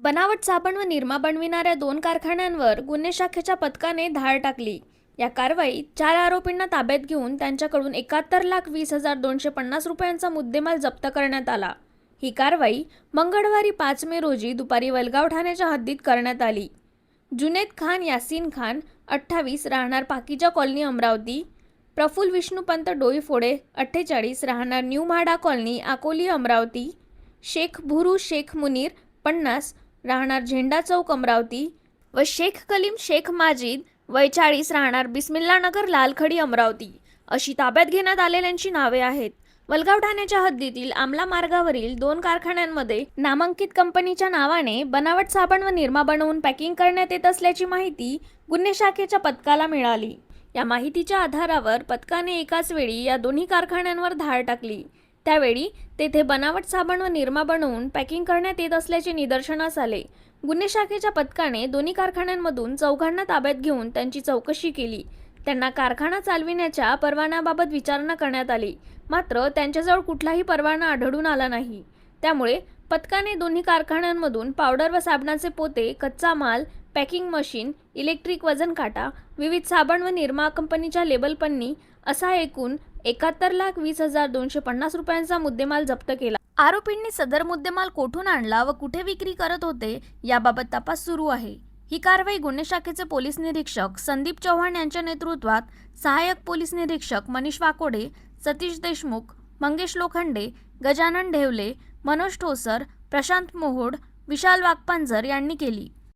बनावट साबण व निरमा बनविणाऱ्या 2 कारखान्यांवर गुन्हे शाखेच्या पथकाने धाड टाकली. या कारवाईत 4 आरोपींना ताब्यात घेऊन त्यांच्याकडून 71,20,250 रुपयांचा मुद्देमाल जप्त करण्यात आला. ही कारवाई मंगळवारी 5 मे रोजी दुपारी वलगाव ठाण्याच्या हद्दीत करण्यात आली. जुनेद खान यासीन खान 28 राहणार पाकीजा कॉलनी अमरावती, प्रफुल्ल विष्णुपंत डोईफोडे 48 राहणार न्यू म्हाडा कॉलनी अकोली अमरावती, शेख भुरू शेख मुनीर 50 राहणार झेंडा चौक अमरावती व शेख कलीम शेख माजिद वय 40 राहणार बिस्मिल्ला नगर लालखडी अमरावती अशी ताब्यात घेण्यात आलेल्यांची नावे आहेत. वलगाव ठाण्याच्या हद्दीतील आमला मार्गावरील 2 कारखान्यांमध्ये नामांकित कंपनीच्या नावाने बनावट साबण व निरमा बनवून पॅकिंग करण्यात येत असल्याची माहिती गुन्हे शाखेच्या पथकाला मिळाली. या माहितीच्या आधारावर पथकाने एकाच वेळी या दोन्ही कारखान्यांवर धाड टाकली. त्यावेळी तेथे बनावट साबण व निरमा बनवून पॅकिंग करण्यात येत असल्याचे निदर्शनास आले. गुन्हे शाखेच्या पथकाने दोन्ही कारखान्यांमधून 4 ताब्यात घेऊन त्यांची चौकशी केली. त्यांना कारखाना चालविण्याच्या परवान्याबाबत विचारणा करण्यात आली, मात्र त्यांच्याजवळ कुठलाही परवाना आढळून आला नाही. त्यामुळे पथकाने दोन्ही कारखान्यांमधून पावडर व साबणाचे पोते, कच्चा माल, पॅकिंग मशीन, इलेक्ट्रिक वजन काटा, विविध साबण व निरमा कंपनीच्या लेबल पन्नी असा एकूण 71,20,250 रुपयांचा मुद्देमाल जप्त केला. आरोपींनी सदर मुद्देमाल कोठून आणला व कुठे विक्री करत होते याबाबत तपास सुरू आहे. ही कारवाई गुन्हे शाखेचे पोलीस निरीक्षक संदीप चव्हाण यांच्या नेतृत्वात सहाय्यक पोलीस निरीक्षक मनीष वाकोडे, सतीश देशमुख, मंगेश लोखंडे, गजानन ढेवले, मनोज ठोसर, प्रशांत मोहोड, विशाल वाघपांजर यांनी केली.